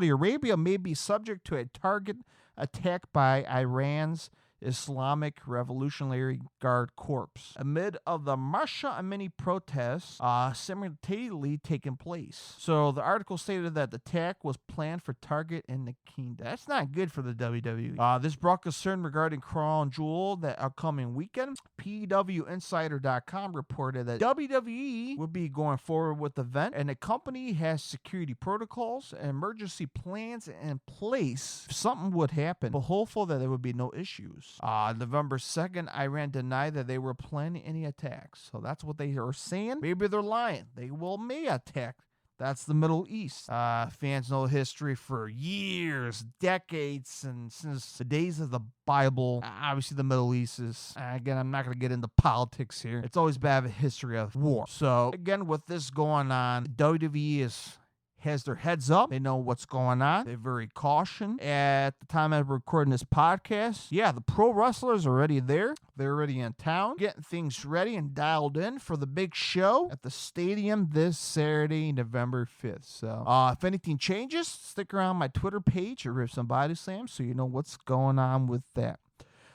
Arabia may be subject to a target attack by Iran's Islamic Revolutionary Guard Corps amid of the Masha Amini protests simultaneously taking place. So the article stated that the attack was planned for target in the kingdom. That's not good for the WWE. This brought concern regarding Crown Jewel that upcoming weekend. PWInsider.com reported that WWE would be going forward with the event, and the company has security protocols and emergency plans in place if something would happen, but hopeful that there would be no issues. November 2nd, Iran denied that they were planning any attacks. So that's what they are saying. Maybe they're lying. They may attack. That's the Middle East. Fans know history for years, decades, and since the days of the Bible. Obviously, the Middle East is, again, I'm not going to get into politics here. It's always bad a history of war. So, again, with this going on, WWE has their heads up. They know what's going on. They're very cautioned. At the time I'm recording this podcast, yeah, the pro wrestlers are already there. They're already in town, getting things ready and dialed in for the big show at the stadium this Saturday, November 5th. So, if anything changes, stick around my Twitter page at Rips and Body Slam so you know what's going on with that.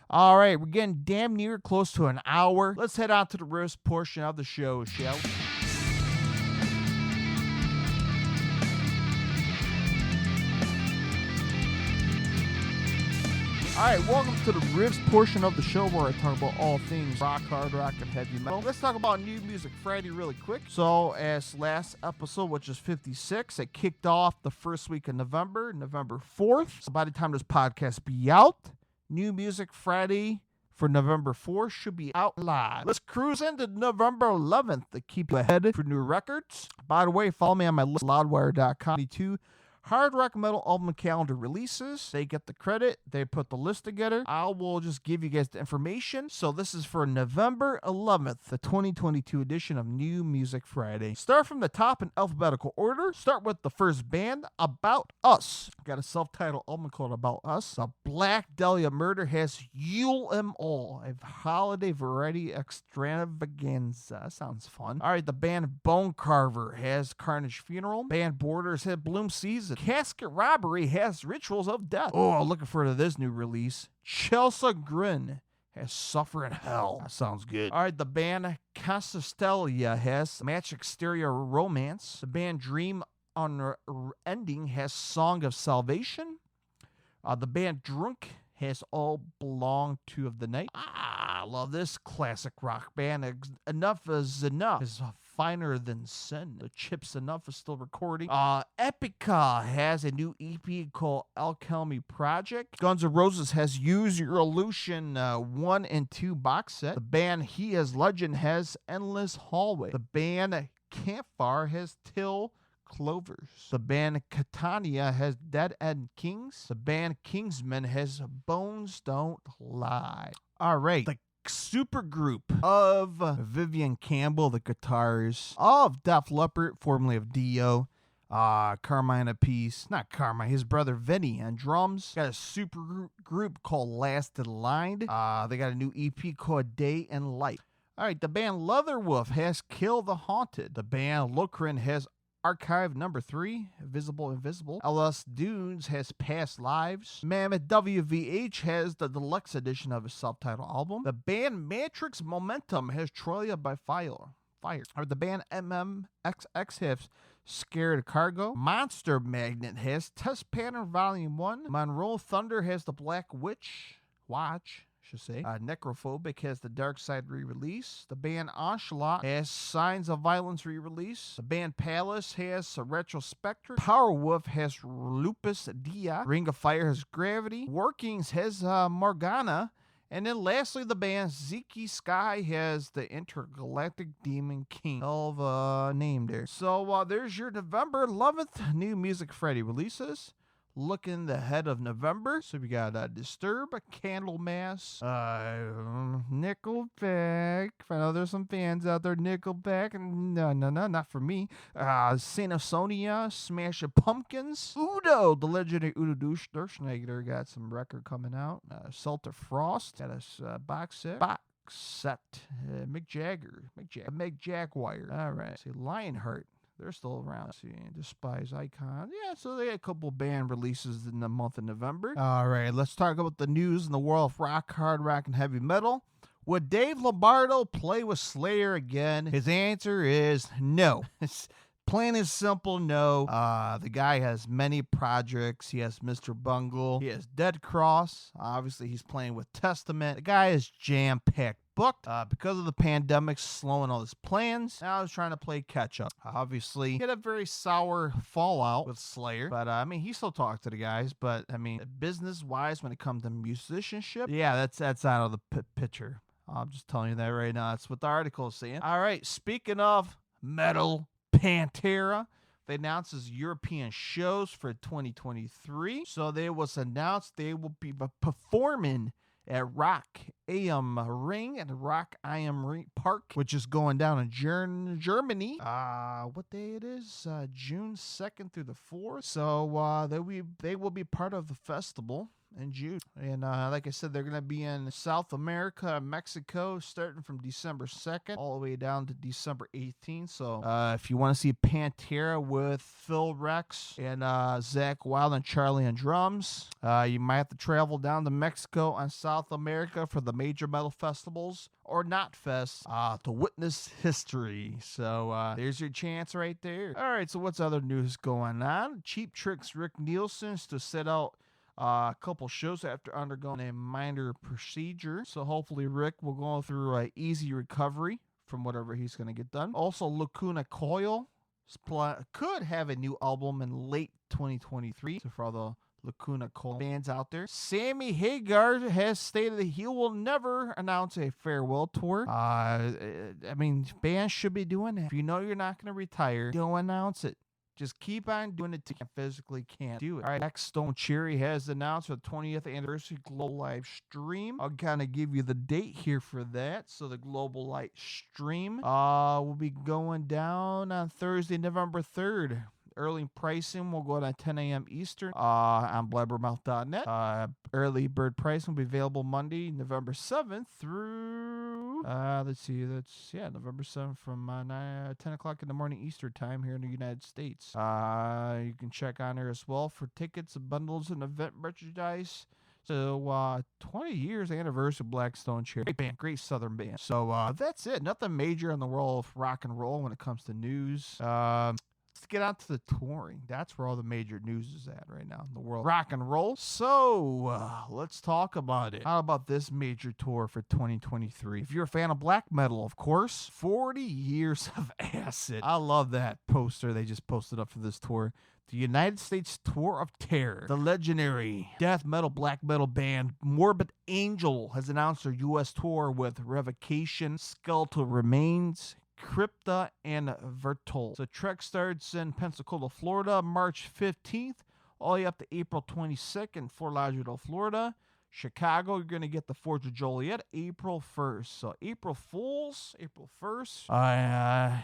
All right, we're getting damn near close to an hour. Let's head on to the risk portion of the show, shall we? All right, welcome to the Ribs portion of the show where I talk about all things rock, hard rock, and heavy metal. Let's talk about New Music Friday really quick. So, as last episode, which is 56, it kicked off the first week of November, November 4th. So, by the time this podcast be out, New Music Friday for November 4th should be out live. Let's cruise into November 11th to keep you ahead for new records. By the way, follow me on my list, loudwire.com. Hard rock metal album calendar releases. They get the credit. They put the list together. I will just give you guys the information. So this is for November 11th, the 2022 edition of New Music Friday. Start from the top in alphabetical order. Start with the first band, About Us. Got a self-titled album called About Us. The Black Dahlia Murder has Yule 'Em All, a holiday variety extravaganza. That sounds fun. All right, the band Bone Carver has Carnage Funeral. Band Borders has Bloom Season. Casket Robbery has Rituals of Death. Oh, I'm looking forward to this new release. Chelsea Grin has Suffer in Hell. That sounds good. All right, the band Castastelia has Match Exterior Romance. The band Dream Unending has Song of Salvation. The band Drunk has All Belong to of the Night. I love this classic rock band. Enough is Enough is Finer Than Sin. The Chips Enough is still recording. Epica has a new EP called Alchemy Project. Guns N' Roses has Use Your Illusion 1 and 2 box set. The band He Is Legend has Endless Hallway. The band Campfire has Till Clovers. The band Catania has Dead End Kings. The band Kingsmen has Bones Don't Lie. All right. The super group of Vivian Campbell, the guitars, of Def Leppard, formerly of Dio, Carmine Apiece, not Carmine, his brother Vinny on drums. Got a super group called Last in Line. They got a new EP called Day and Light. All right, the band Leatherwolf has Kill the Haunted. The band Locrin has Archive Number 3, Visible Invisible. LS Dunes has Past Lives. Mammoth WVH has the deluxe edition of his self-titled album. The band Matrix Momentum has Troya by Fire. Or the band MMXX has Scared Cargo. Monster Magnet has Test Pattern Volume 1. Monroe Thunder has The Black Witch. Watch. Should say. Necrophobic has the Dark Side re-release. The band Onslaught has Signs of Violence re-release. The band Palace has Retrospector. Powerwolf has Lupus Dia. Ring of Fire has Gravity. Workings has Morgana. And then lastly, the band Ziki Sky has the Intergalactic Demon King. Hell of a name there. So there's your November 11th New Music Friday releases. Looking ahead of November, so we got Disturb, Candlemass, Nickelback. I know there's some fans out there, Nickelback. No, not for me. Saint of Sonia, Smash of Pumpkins, Udo, the legendary Udo Durschneider got some record coming out. Celtic Frost got a box set. Mick Jaguar. All right. See, Lionheart. They're still around. See, Despise Icon. Yeah, so they had a couple band releases in the month of November. All right, let's talk about the news in the world of rock, hard rock, and heavy metal. Would Dave Lombardo play with Slayer again? His answer is no. Plain and simple, no. The guy has many projects. He has Mr. Bungle. He has Dead Cross. Obviously, he's playing with Testament. The guy is jam-packed booked because of the pandemic slowing all his plans. Now he's trying to play catch up. Obviously, he had a very sour fallout with Slayer, but I mean, he still talks to the guys. But I mean, business wise, when it comes to musicianship, yeah, that's out of the picture. I'm just telling you that right now. That's what the article is saying. All right, speaking of metal, Pantera. They announced his European shows for 2023. So they was announced they will be performing at Rock AM Ring at Rock AM Ring Park, which is going down in Germany. What day it is? June 2nd through the 4th. So they will be part of the festival in June. And like I said, they're going to be in South America and Mexico starting from December 2nd all the way down to December 18th. So if you want to see Pantera with Phil Rex and Zach Wild and Charlie on drums, you might have to travel down to Mexico and South America for the major metal festivals or not fest to witness history. So there's your chance right there. All right, so what's other news going on? Cheap Trick's Rick Nielsen's to set out a couple shows after undergoing a minor procedure. So hopefully Rick will go through an easy recovery from whatever he's going to get done. Also, Lacuna Coil could have a new album in late 2023. So for all the Lacuna Coil fans out there, Sammy Hagar has stated that he will never announce a farewell tour. I mean, bands should be doing that. If you know you're not going to retire, don't announce it. Just keep on doing it till you physically can't do it. All right, next, Stone Cherry has announced a 20th anniversary global live stream. I'll kind of give you the date here for that. So the global live stream will be going down on Thursday, November 3rd. Early pricing will go at 10 a.m. Eastern on blabbermouth.net. Early bird pricing will be available Monday, November 7th through, November 7th from 10 o'clock in the morning Eastern time here in the United States. You can check on there as well for tickets, bundles, and event merchandise. So, 20 years anniversary of Black Stone Cherry. Great band, great Southern band. So, that's it. Nothing major in the world of rock and roll when it comes to news. Let's get on to the touring. That's where all the major news is at right now in the world. Rock and roll. So, let's talk about it. How about this major tour for 2023? If you're a fan of black metal, of course, 40 Years of Acid. I love that poster they just posted up for this tour. The United States Tour of Terror. The legendary death metal, black metal band Morbid Angel has announced their U.S. tour with Revocation, Skeletal Remains, Crypta, and Vertol. The trek starts in Pensacola, Florida, March 15th, all the way up to April 22nd in Fort Lauderdale, Florida. Chicago, you're going to get the 4th of Joliet, April 1st. So April Fools, April 1st.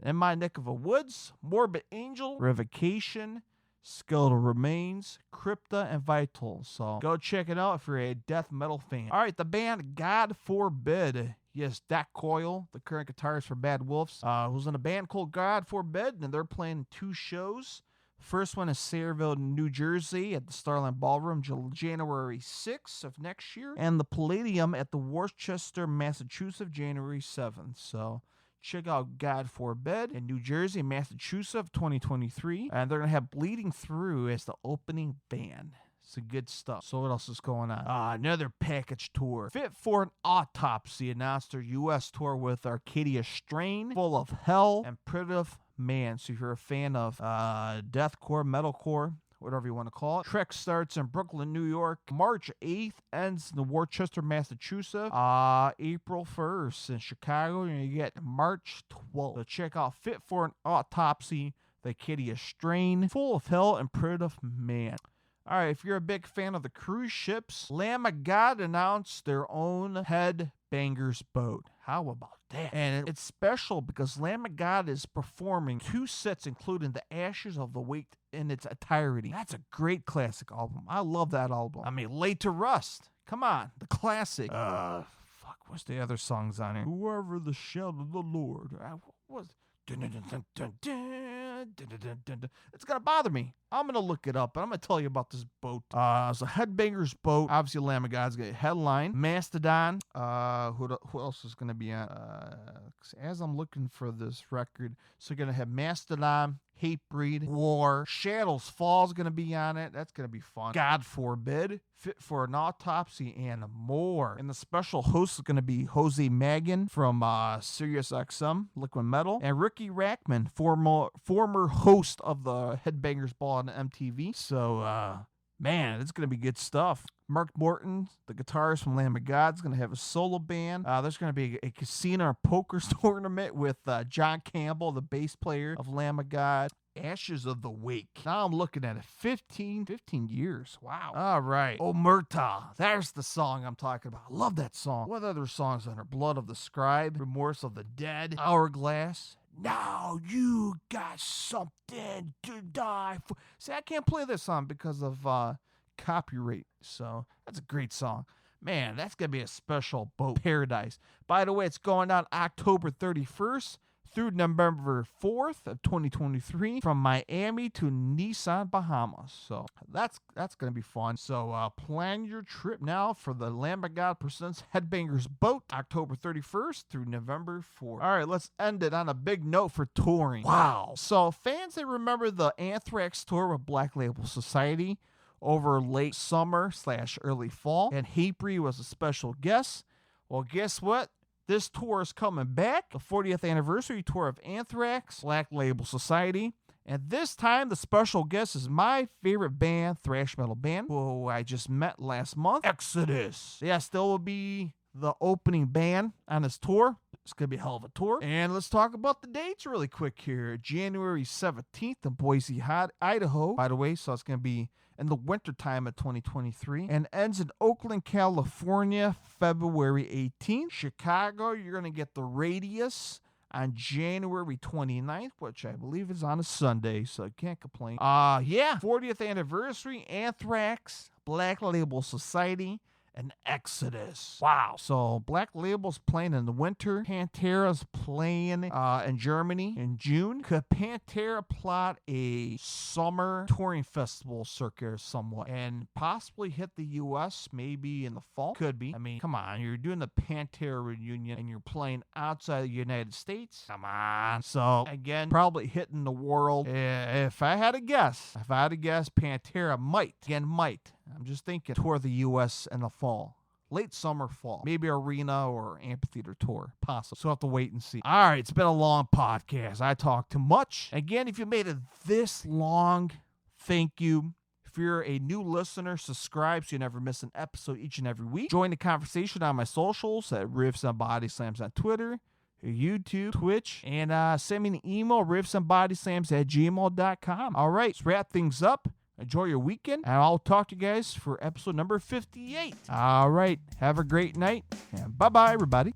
In my neck of the woods, Morbid Angel, Revocation, Skeletal Remains, Crypta, and Vital. So go check it out if you're a death metal fan. All right, the band God Forbid. Yes, Dak Coyle, the current guitarist for Bad Wolves, who's in a band called God Forbid, and they're playing 2 shows. First one is Sayreville, New Jersey at the Starland Ballroom, January 6th of next year. And the Palladium at the Worcester, Massachusetts, January 7th. So check out God Forbid in New Jersey and Massachusetts 2023. And they're going to have Bleeding Through as the opening band. Some good stuff. So what else is going on? Another package tour. Fit for an Autopsy announced their U.S. tour with Arcadia Strain, Full of Hell, and Primitive Man. So if you're a fan of deathcore, metalcore, whatever you want to call it. Trek starts in Brooklyn, New York, March 8th, ends in Worcester, Massachusetts, April 1st in Chicago, and you get March 12th. So check out Fit for an Autopsy, the Arcadia Strain, Full of Hell, and Primitive Man. All right, if you're a big fan of the cruise ships, Lamb of God announced their own Headbangers boat. How about that? And it's special because Lamb of God is performing 2 sets, including The Ashes of the Wake in its entirety. That's a great classic album. I love that album. I mean, Laid to Rust. Come on, the classic. What's the other songs on here? Whoever the shout of the Lord. What's... It's gonna bother me. I'm gonna look it up, and I'm gonna tell you about this boat. It's a Headbangers boat. Obviously, Lamb of God's gonna headline. Mastodon. Who else is gonna be on? As I'm looking for this record, so you're gonna have Mastodon, Hatebreed, War, Shadows Fall's gonna be on it. That's gonna be fun. God Forbid, Fit for an Autopsy, and more. And the special host is gonna be Jose Magan from Sirius XM, Liquid Metal, and Ricky Rackman, former host of the Headbangers Ball on MTV. So, man, it's going to be good stuff. Mark Morton, the guitarist from Lamb of God, is going to have a solo band. There's going to be a casino and poker tournament with John Campbell, the bass player of Lamb of God. Ashes of the Wake. Now I'm looking at it. 15 years. Wow. All right. Omerta. There's the song I'm talking about. I love that song. What other songs on her? Blood of the Scribe, Remorse of the Dead, Hourglass. Now you got something to die for. See, I can't play this song because of copyright. So that's a great song. Man, that's going to be a special boat. Paradise. By the way, it's going on October 31st. Through November 4th of 2023 from Miami to Nissan, Bahamas. So that's going to be fun. So plan your trip now for the Lamb of God Presents Headbangers Boat, October 31st through November 4th. All right, let's end it on a big note for touring. Wow. So fans that remember the Anthrax tour with Black Label Society over late summer / early fall, and Hatebreed was a special guest. Well, guess what? This tour is coming back, the 40th anniversary tour of Anthrax, Black Label Society. And this time, the special guest is my favorite band, thrash metal band, who I just met last month, Exodus. Yeah, still will be the opening band on this tour. It's going to be a hell of a tour. And let's talk about the dates really quick here. January 17th in Boise, Idaho, by the way, so it's going to be in the wintertime of 2023, and ends in Oakland, California, February 18th. Chicago, you're going to get the Radius on January 29th, which I believe is on a Sunday, so I can't complain. 40th anniversary, Anthrax, Black Label Society, and Exodus. Wow. So Black Label's playing in the winter. Pantera's playing in Germany in June. Could Pantera plot a summer touring festival circuit somewhat and possibly hit the U.S. maybe in the fall? Could be. I mean, come on. You're doing the Pantera reunion and you're playing outside the United States. Come on. So, again, probably hitting the world. If I had to guess, Pantera might. I'm just thinking tour the U.S. in the fall. Late summer, fall. Maybe arena or amphitheater tour. Possible. So we'll have to wait and see. All right, it's been a long podcast. I talk too much. Again, if you made it this long, thank you. If you're a new listener, subscribe so you never miss an episode each and every week. Join the conversation on my socials at Riffs and Body Slams on Twitter, YouTube, Twitch, and send me an email, riffsandbodyslams@gmail.com. All right, let's wrap things up. Enjoy your weekend, and I'll talk to you guys for episode number 58. All right, have a great night, and bye-bye, everybody.